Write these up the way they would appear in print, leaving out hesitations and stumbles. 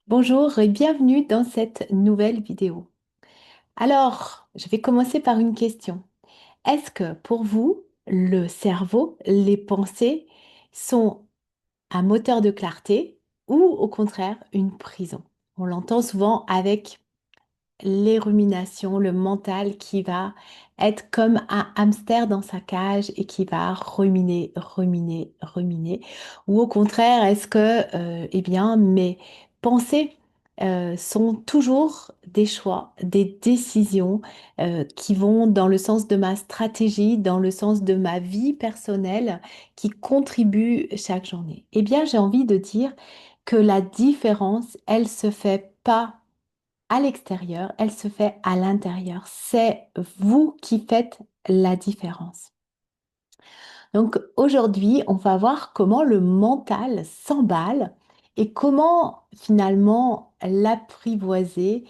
Bonjour et bienvenue dans cette nouvelle vidéo. Alors, je vais commencer par une question. Est-ce que pour vous, le cerveau, les pensées sont un moteur de clarté ou au contraire une prison? On l'entend souvent avec les ruminations, le mental qui va être comme un hamster dans sa cage et qui va ruminer, ruminer, ruminer. Ou au contraire, est-ce que, eh bien, mes pensées sont toujours des choix, des décisions qui vont dans le sens de ma stratégie, dans le sens de ma vie personnelle, qui contribuent chaque journée? Eh bien, j'ai envie de dire que la différence, elle se fait pas à l'extérieur, elle se fait à l'intérieur. C'est vous qui faites la différence. Donc aujourd'hui, on va voir comment le mental s'emballe et comment finalement l'apprivoiser,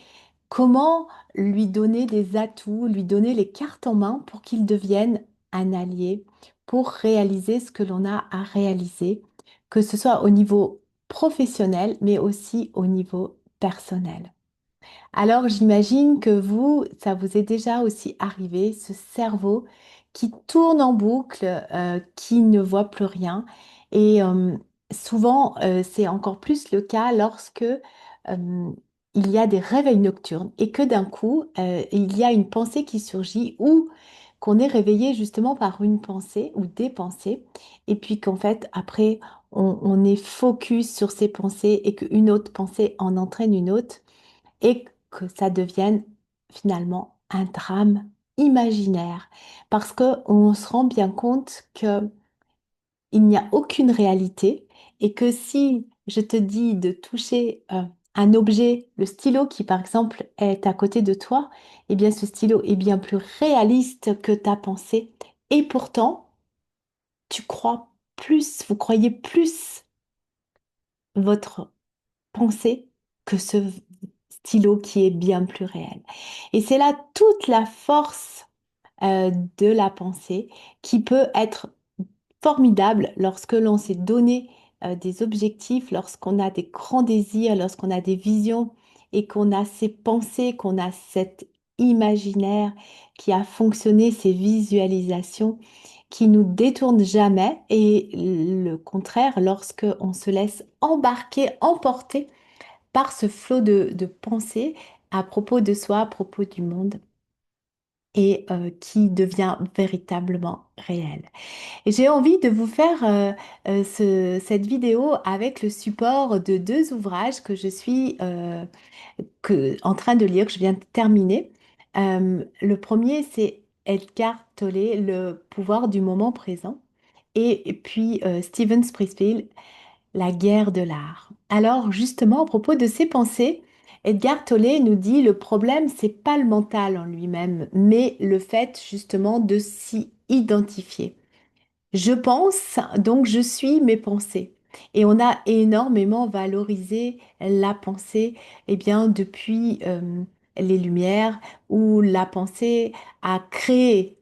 comment lui donner des atouts, lui donner les cartes en main pour qu'il devienne un allié, pour réaliser ce que l'on a à réaliser, que ce soit au niveau professionnel, mais aussi au niveau personnel. Alors, j'imagine que vous, ça vous est déjà aussi arrivé, ce cerveau qui tourne en boucle, qui ne voit plus rien. Et souvent, c'est encore plus le cas lorsque il y a des réveils nocturnes et que d'un coup, il y a une pensée qui surgit ou qu'on est réveillé justement par une pensée ou des pensées. Et puis qu'en fait, après, on est focus sur ces pensées et qu'une autre pensée en entraîne une autre et que ça devienne finalement un drame imaginaire. Parce qu'on se rend bien compte qu'il n'y a aucune réalité et que si je te dis de toucher un objet, le stylo qui par exemple est à côté de toi, eh bien ce stylo est bien plus réaliste que ta pensée. Et pourtant, tu crois plus, vous croyez plus votre pensée que ce stylo qui est bien plus réel. Et c'est là toute la force de la pensée qui peut être formidable lorsque l'on s'est donné des objectifs, lorsqu'on a des grands désirs, lorsqu'on a des visions et qu'on a ces pensées, qu'on a cet imaginaire qui a fonctionné, ces visualisations qui nous détournent jamais et le contraire lorsque on se laisse embarquer, emporter par ce flot de pensées à propos de soi, à propos du monde et qui devient véritablement réel. Et j'ai envie de vous faire cette vidéo avec le support de deux ouvrages que je suis en train de lire, que je viens de terminer. Le premier, c'est Edgar Tolle, Le pouvoir du moment présent. Et puis Steven Pressfield, La guerre de l'art. Alors justement, à propos de ces pensées, Edgar Tolle nous dit le problème, c'est pas le mental en lui-même, mais le fait justement de s'y identifier. Je pense, donc je suis mes pensées. Et on a énormément valorisé la pensée, eh bien, depuis les Lumières, où la pensée a créé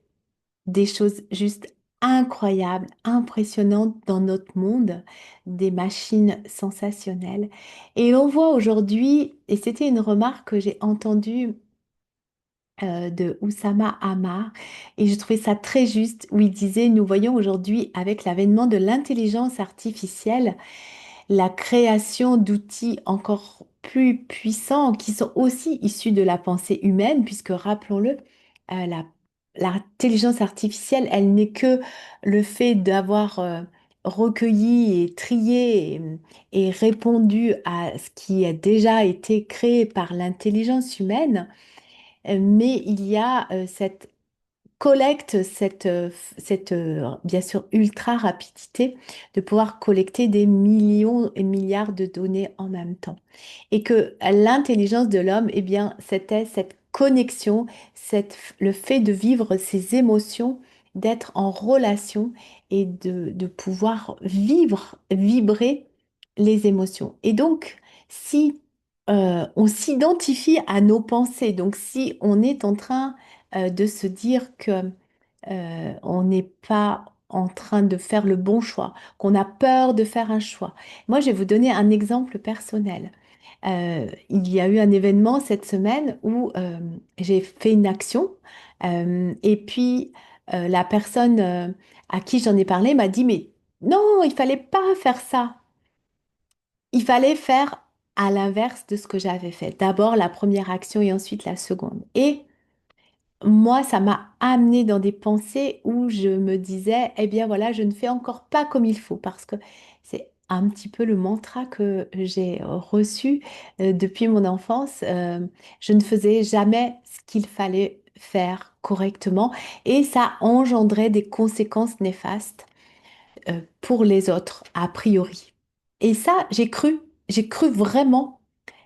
des choses juste incroyables, impressionnantes dans notre monde, des machines sensationnelles. Et on voit aujourd'hui, et c'était une remarque que j'ai entendue de Oussama Hamar, et je trouvais ça très juste, où il disait, nous voyons aujourd'hui avec l'avènement de l'intelligence artificielle, la création d'outils encore plus puissants qui sont aussi issus de la pensée humaine, puisque rappelons-le, l'intelligence artificielle, elle n'est que le fait d'avoir recueilli et trié et répondu à ce qui a déjà été créé par l'intelligence humaine, mais il y a cette collecte bien sûr ultra rapidité de pouvoir collecter des millions et milliards de données en même temps. Et que l'intelligence de l'homme, eh bien, c'était cette connexion, le fait de vivre ses émotions, d'être en relation et de pouvoir vivre, vibrer les émotions. Et donc, si on s'identifie à nos pensées, donc si on est en train de se dire que on n'est pas en train de faire le bon choix, qu'on a peur de faire un choix. Moi, je vais vous donner un exemple personnel. Il y a eu un événement cette semaine où j'ai fait une action et puis la personne à qui j'en ai parlé m'a dit, mais non, il fallait pas faire ça. Il fallait faire à l'inverse de ce que j'avais fait. D'abord la première action et ensuite la seconde. Et moi, ça m'a amené dans des pensées où je me disais, eh bien voilà, je ne fais encore pas comme il faut parce que c'est un petit peu le mantra que j'ai reçu depuis mon enfance. Je ne faisais jamais ce qu'il fallait faire correctement et ça engendrait des conséquences néfastes pour les autres, a priori. Et ça, j'ai cru vraiment.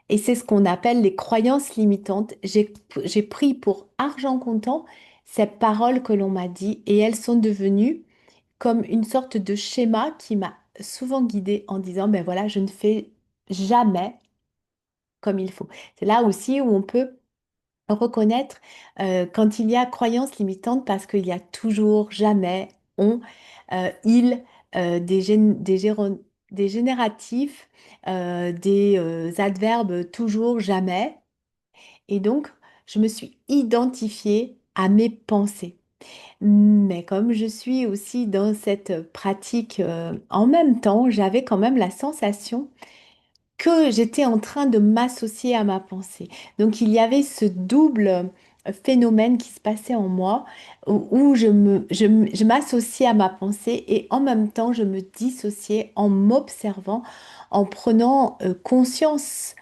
Et c'est ce qu'on appelle les croyances limitantes. J'ai pris pour argent comptant ces paroles que l'on m'a dit et elles sont devenues comme une sorte de schéma qui m'a souvent guidée en disant, ben voilà, je ne fais jamais comme il faut. C'est là aussi où on peut reconnaître quand il y a croyances limitantes parce qu'il y a toujours, jamais, on, il, des génératifs, des adverbes toujours, jamais. Et donc, je me suis identifiée à mes pensées. Mais comme je suis aussi dans cette pratique en même temps, j'avais quand même la sensation que j'étais en train de m'associer à ma pensée. Donc il y avait ce double phénomène qui se passait en moi où je m'associais à ma pensée et en même temps je me dissociais en m'observant, en prenant conscience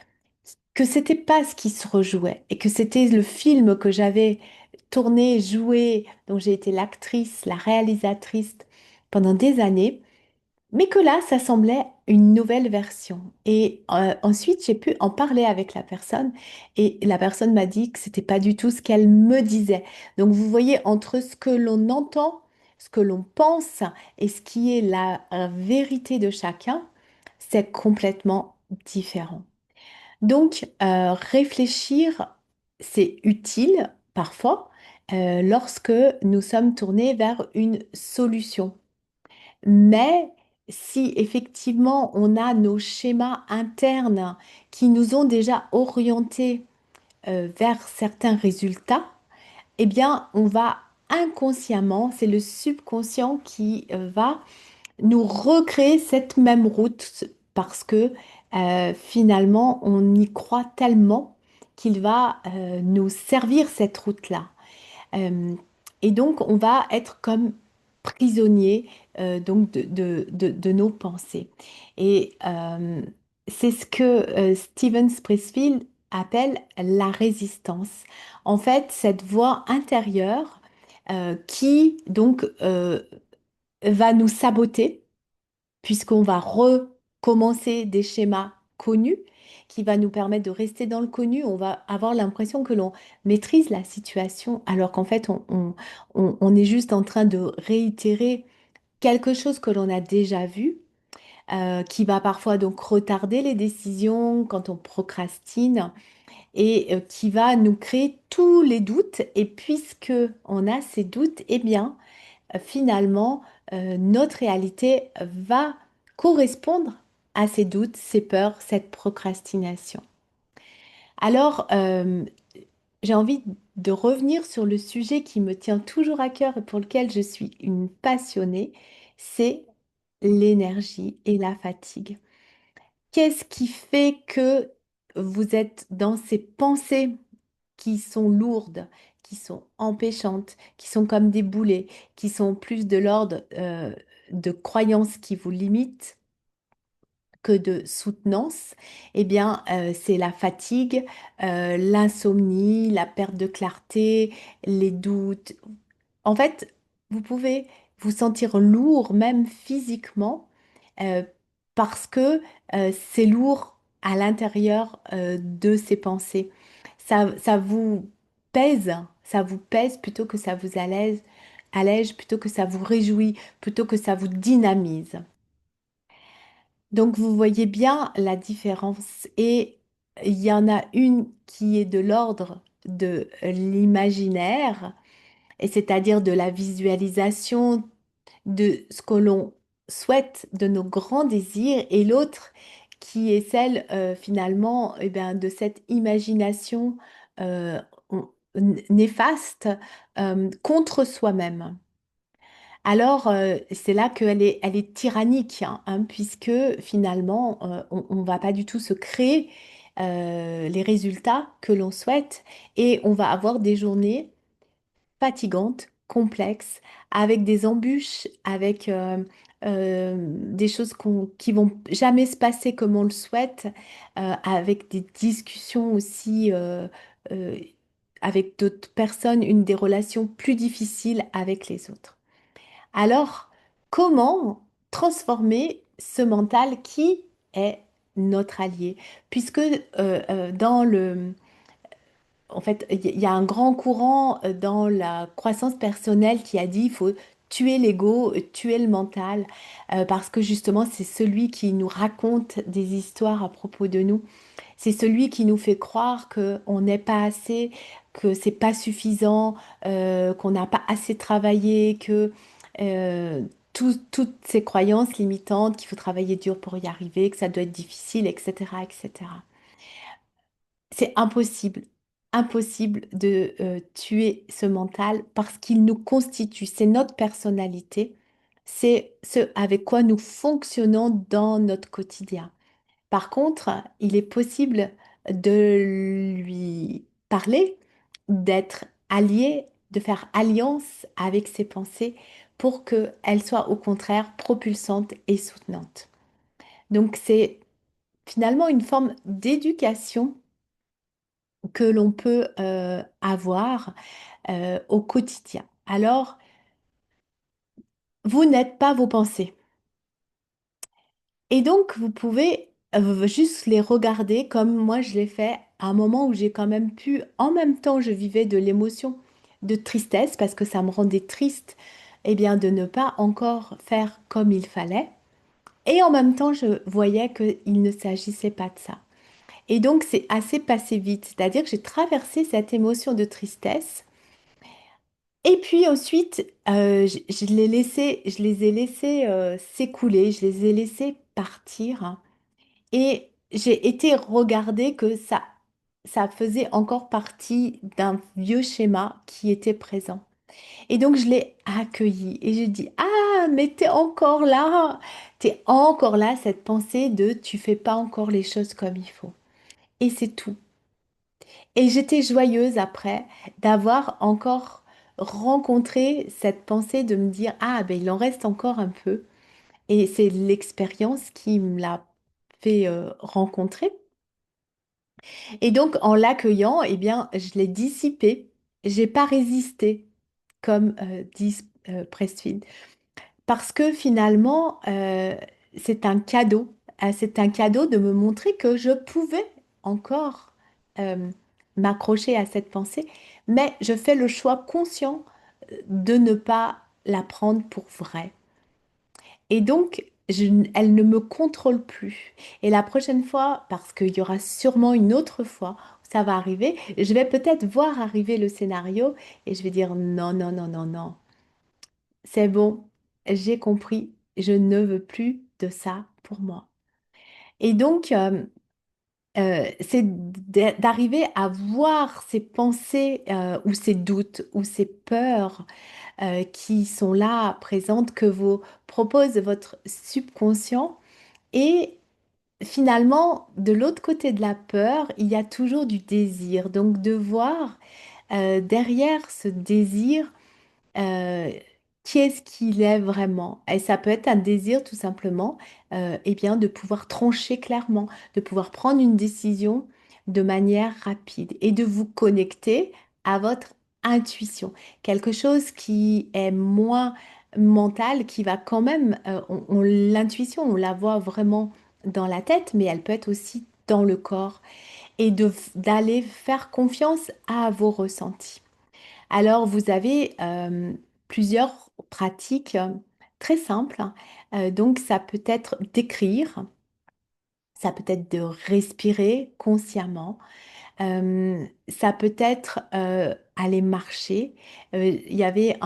que c'était pas ce qui se rejouait et que c'était le film que j'avais tourné, joué, dont j'ai été l'actrice, la réalisatrice pendant des années, mais que là, ça semblait une nouvelle version. Et ensuite, j'ai pu en parler avec la personne et la personne m'a dit que c'était pas du tout ce qu'elle me disait. Donc, vous voyez, entre ce que l'on entend, ce que l'on pense et ce qui est la vérité de chacun, c'est complètement différent. Donc, réfléchir, c'est utile parfois lorsque nous sommes tournés vers une solution. Mais si effectivement on a nos schémas internes qui nous ont déjà orientés vers certains résultats, eh bien, on va inconsciemment, c'est le subconscient qui va nous recréer cette même route parce que finalement, on y croit tellement qu'il va nous servir cette route-là. Euh, et donc, on va être comme prisonnier donc de nos pensées. Et c'est ce que Steven Pressfield appelle la résistance. En fait, cette voix intérieure qui donc va nous saboter puisqu'on va recommencer des schémas connus qui va nous permettre de rester dans le connu. On va avoir l'impression que l'on maîtrise la situation alors qu'en fait on est juste en train de réitérer quelque chose que l'on a déjà vu. Qui va parfois donc retarder les décisions quand on procrastine et qui va nous créer tous les doutes. Et puisque on a ces doutes, eh bien, finalement, notre réalité va correspondre à ces doutes, ces peurs, cette procrastination. Alors, j'ai envie de revenir sur le sujet qui me tient toujours à cœur et pour lequel je suis une passionnée, c'est l'énergie et la fatigue. Qu'est-ce qui fait que vous êtes dans ces pensées qui sont lourdes, qui sont empêchantes, qui sont comme des boulets, qui sont plus de l'ordre de croyances qui vous limitent que de soutenance, eh bien, c'est la fatigue, l'insomnie, la perte de clarté, les doutes. En fait, vous pouvez vous sentir lourd, même physiquement, euh, parce que c'est lourd à l'intérieur de ces pensées. Ça vous ça vous pèse plutôt que ça vous allège, plutôt que ça vous réjouit, plutôt que ça vous dynamise. Donc vous voyez bien la différence et il y en a une qui est de l'ordre de l'imaginaire, et c'est-à-dire de la visualisation de ce que l'on souhaite, de nos grands désirs, et l'autre qui est celle finalement eh ben, de cette imagination euh, on- néfaste contre soi-même. Alors, c'est là elle est tyrannique, puisque finalement, on ne va pas du tout se créer les résultats que l'on souhaite et on va avoir des journées fatigante, complexe, avec des embûches, avec des choses qui vont jamais se passer comme on le souhaite, avec des discussions aussi euh, avec d'autres personnes, une des relations plus difficiles avec les autres. Alors, comment transformer ce mental qui est notre allié? Puisque dans le en fait, il y a un grand courant dans la croissance personnelle qui a dit il faut tuer l'ego, tuer le mental, parce que justement, c'est celui qui nous raconte des histoires à propos de nous. C'est celui qui nous fait croire qu'on n'est pas assez, que c'est pas suffisant, qu'on n'a pas assez travaillé, que euh, toutes ces croyances limitantes, qu'il faut travailler dur pour y arriver, que ça doit être difficile, etc., etc. C'est impossible, impossible de tuer ce mental parce qu'il nous constitue, c'est notre personnalité, c'est ce avec quoi nous fonctionnons dans notre quotidien. Par contre, il est possible de lui parler, d'être allié, de faire alliance avec ses pensées pour qu'elles soient au contraire propulsantes et soutenantes. Donc c'est finalement une forme d'éducation que l'on peut avoir au quotidien. Alors, vous n'êtes pas vos pensées. Et donc, vous pouvez juste les regarder comme moi je l'ai fait à un moment où j'ai quand même pu, en même temps, je vivais de l'émotion de tristesse parce que ça me rendait triste, eh bien, de ne pas encore faire comme il fallait. Et en même temps, je voyais qu'il ne s'agissait pas de ça. Et donc, c'est assez passé vite. C'est-à-dire que j'ai traversé cette émotion de tristesse. Et puis ensuite, je les ai laissés s'écouler, je les ai laissés partir, hein. Et j'ai été regarder que ça faisait encore partie d'un vieux schéma qui était présent. Et donc je l'ai accueilli et j'ai dit, ah, mais t'es encore là, cette pensée de tu fais pas encore les choses comme il faut. Et c'est tout. Et j'étais joyeuse après d'avoir encore rencontré cette pensée de me dire, ah, ben il en reste encore un peu. Et c'est l'expérience qui me l'a fait rencontrer. Et donc, en l'accueillant, eh bien, je l'ai dissipé. J'ai pas résisté, comme dit Pressfield. Parce que finalement, c'est un cadeau. C'est un cadeau de me montrer que je pouvais encore euh, m'accrocher à cette pensée, mais je fais le choix conscient de ne pas la prendre pour vraie. Et donc, elle ne me contrôle plus. Et la prochaine fois, parce qu'il y aura sûrement une autre fois où ça va arriver, je vais peut-être voir arriver le scénario et je vais dire non, non, non, non, non. C'est bon, j'ai compris, je ne veux plus de ça pour moi. Et donc, c'est d'arriver à voir ces pensées ou ces doutes ou ces peurs qui sont là, présentes, que vous propose votre subconscient. Et finalement, de l'autre côté de la peur, il y a toujours du désir. Donc, de voir derrière ce désir, euh, qui est-ce qu'il est vraiment? Et ça peut être un désir tout simplement, eh bien, de pouvoir trancher clairement, de pouvoir prendre une décision de manière rapide et de vous connecter à votre intuition. Quelque chose qui est moins mental, qui va quand même, l'intuition, on la voit vraiment dans la tête, mais elle peut être aussi dans le corps et d'aller faire confiance à vos ressentis. Alors, vous avez plusieurs pratiques très simples. Donc, ça peut être d'écrire, ça peut être de respirer consciemment, ça peut être aller marcher. Il y avait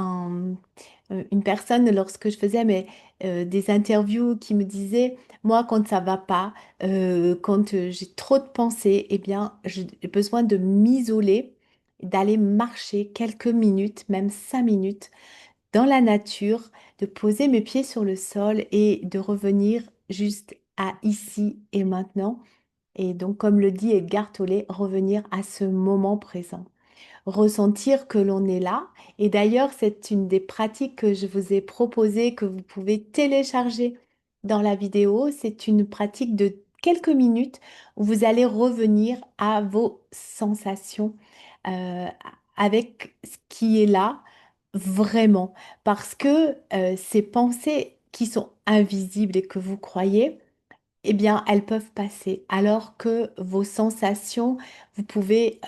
une personne, lorsque je faisais des interviews, qui me disait, moi, quand ça va pas, quand j'ai trop de pensées, eh bien, j'ai besoin de m'isoler, d'aller marcher quelques minutes, même 5 minutes, dans la nature, de poser mes pieds sur le sol et de revenir juste à ici et maintenant. Et donc, comme le dit Edgar Tolle, revenir à ce moment présent, ressentir que l'on est là. Et d'ailleurs, c'est une des pratiques que je vous ai proposées, que vous pouvez télécharger dans la vidéo. C'est une pratique de quelques minutes où vous allez revenir à vos sensations euh, avec ce qui est là vraiment. Parce que ces pensées qui sont invisibles et que vous croyez, eh bien, elles peuvent passer, alors que vos sensations, vous pouvez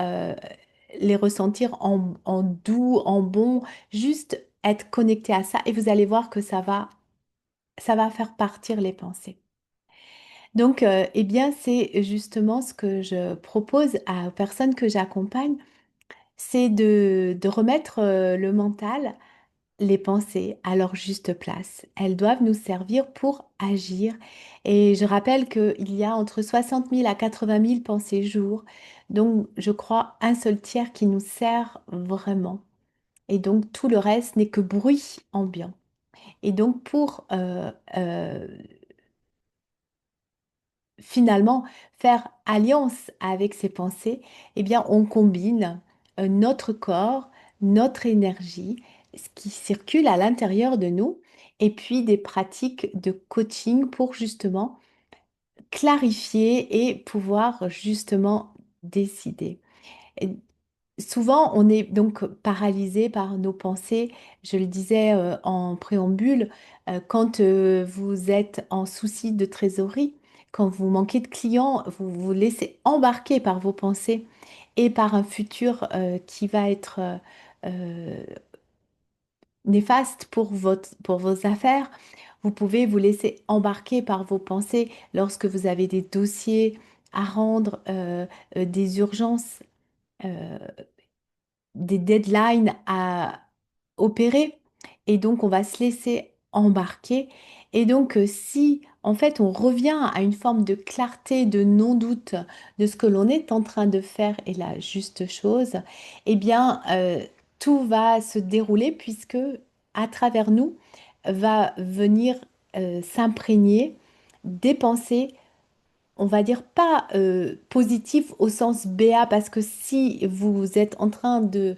les ressentir en doux, en bon, juste être connecté à ça et vous allez voir que ça va faire partir les pensées. Donc, eh bien, c'est justement ce que je propose aux personnes que j'accompagne, c'est de remettre le mental, les pensées à leur juste place. Elles doivent nous servir pour agir. Et je rappelle qu'il y a entre 60 000 à 80 000 pensées jour. Donc, je crois un seul tiers qui nous sert vraiment. Et donc, tout le reste n'est que bruit ambiant. Et donc, pour finalement faire alliance avec ces pensées, eh bien, on combine notre corps, notre énergie, ce qui circule à l'intérieur de nous, et puis des pratiques de coaching pour justement clarifier et pouvoir justement décider. Et souvent, on est donc paralysé par nos pensées. Je le disais en préambule, quand vous êtes en souci de trésorerie, quand vous manquez de clients, vous vous laissez embarquer par vos pensées et par un futur qui va être euh, néfaste pour vos affaires. Vous pouvez vous laisser embarquer par vos pensées lorsque vous avez des dossiers à rendre, des urgences. euh, des deadlines à opérer et donc on va se laisser embarquer et donc si en fait on revient à une forme de clarté, de non-doute de ce que l'on est en train de faire et la juste chose, eh bien tout va se dérouler puisque à travers nous va venir s'imprégner des pensées, on va dire pas positif au sens BA, parce que si vous êtes en train de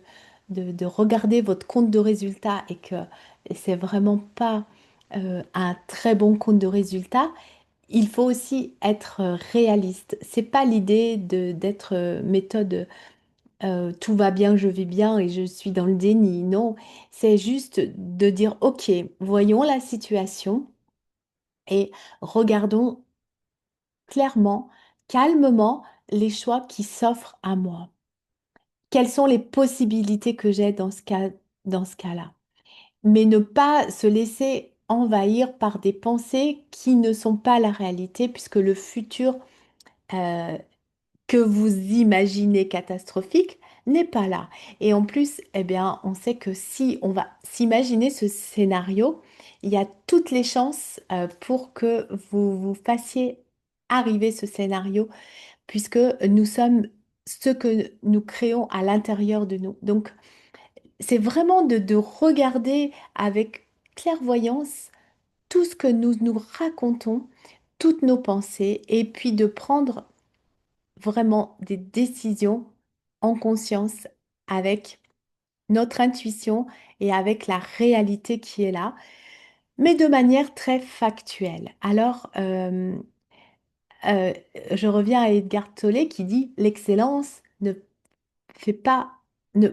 regarder votre compte de résultat et que c'est vraiment pas un très bon compte de résultat, il faut aussi être réaliste. C'est pas l'idée d'être méthode tout va bien, je vais bien et je suis dans le déni. Non, c'est juste de dire ok, voyons la situation et regardons clairement, calmement, les choix qui s'offrent à moi. Quelles sont les possibilités que j'ai dans ce cas-là? Mais ne pas se laisser envahir par des pensées qui ne sont pas la réalité, puisque le futur euh, que vous imaginez catastrophique n'est pas là. Et en plus, eh bien, on sait que si on va s'imaginer ce scénario, il y a toutes les chances pour que vous fassiez arriver ce scénario puisque nous sommes ce que nous créons à l'intérieur de nous. Donc, c'est vraiment de regarder avec clairvoyance tout ce que nous nous racontons, toutes nos pensées, et puis de prendre vraiment des décisions en conscience avec notre intuition et avec la réalité qui est là, mais de manière très factuelle. Alors, euh, je reviens à Edgar Tolle qui dit l'excellence ne fait pas,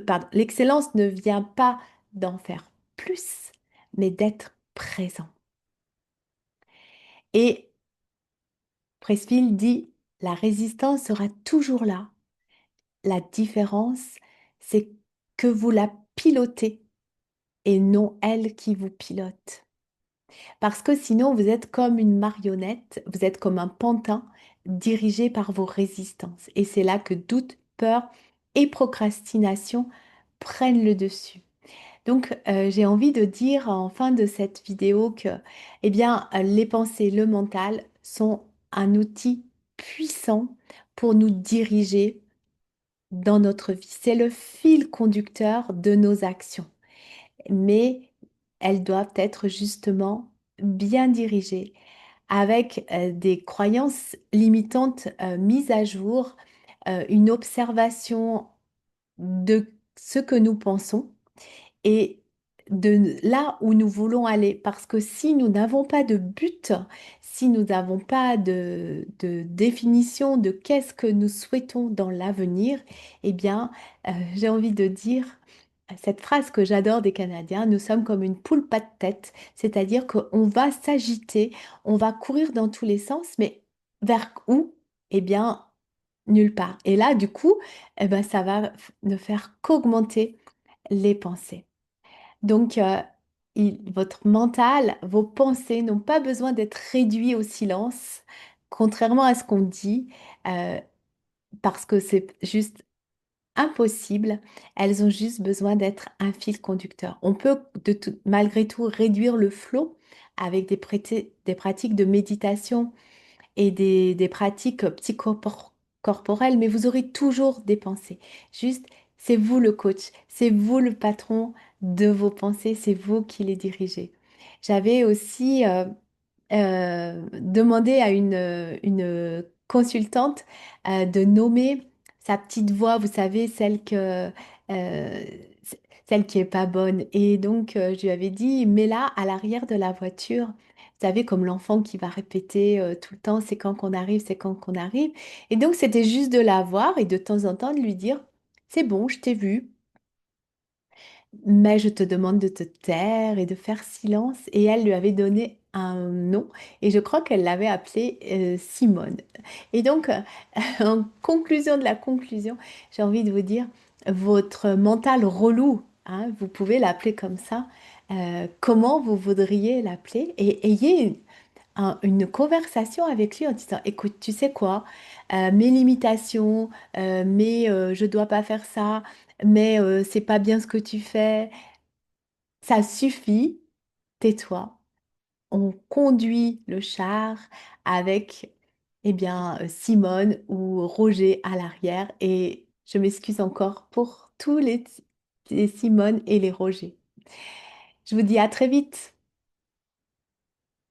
pardon, l'excellence ne vient pas d'en faire plus, mais d'être présent. Et Pressfield dit, la résistance sera toujours là. La différence, c'est que vous la pilotez et non elle qui vous pilote. Parce que sinon, vous êtes comme une marionnette, vous êtes comme un pantin dirigé par vos résistances. Et c'est là que doute, peur et procrastination prennent le dessus. Donc, j'ai envie de dire en fin de cette vidéo que, eh bien, les pensées, le mental sont un outil puissant pour nous diriger dans notre vie. C'est le fil conducteur de nos actions, mais elles doivent être justement bien dirigées avec des croyances limitantes mises à jour, une observation de ce que nous pensons et de là où nous voulons aller. Parce que si nous n'avons pas de but, si nous n'avons pas de définition de qu'est-ce que nous souhaitons dans l'avenir, eh bien, j'ai envie de dire cette phrase que j'adore des Canadiens, nous sommes comme une poule pas de tête, c'est-à-dire qu'on va s'agiter, on va courir dans tous les sens, mais vers où? Eh bien, nulle part. Et là, du coup, eh ben, ça va ne faire qu'augmenter les pensées. Donc, votre mental, vos pensées n'ont pas besoin d'être réduits au silence, contrairement à ce qu'on dit, euh, parce que c'est juste impossible. Elles ont juste besoin d'être un fil conducteur. On peut malgré tout réduire le flot avec des pratiques de méditation et des pratiques psychocorporelles, mais vous aurez toujours des pensées. Juste, c'est vous le coach, c'est vous le patron de vos pensées, c'est vous qui les dirigez. J'avais aussi demandé à une consultante de nommer sa petite voix, vous savez, euh, celle qui est pas bonne. Et donc, je lui avais dit, mets-la à l'arrière de la voiture. Vous savez, comme l'enfant qui va répéter tout le temps, c'est quand qu'on arrive, c'est quand qu'on arrive. Et donc, c'était juste de la voir et de temps en temps de lui dire, c'est bon, je t'ai vu, mais je te demande de te taire et de faire silence. Et elle lui avait donné un nom et je crois qu'elle l'avait appelée Simone. Et donc, en conclusion de la conclusion, j'ai envie de vous dire, votre mental relou, hein, vous pouvez l'appeler comme ça, comment vous voudriez l'appeler et ayez une conversation avec lui en disant, écoute, tu sais quoi, mes limitations, mais je dois pas faire ça, mais c'est pas bien ce que tu fais, ça suffit, tais-toi. On conduit le char avec, eh bien, Simone ou Roger à l'arrière et je m'excuse encore pour tous les Simone et les Roger. Je vous dis à très vite.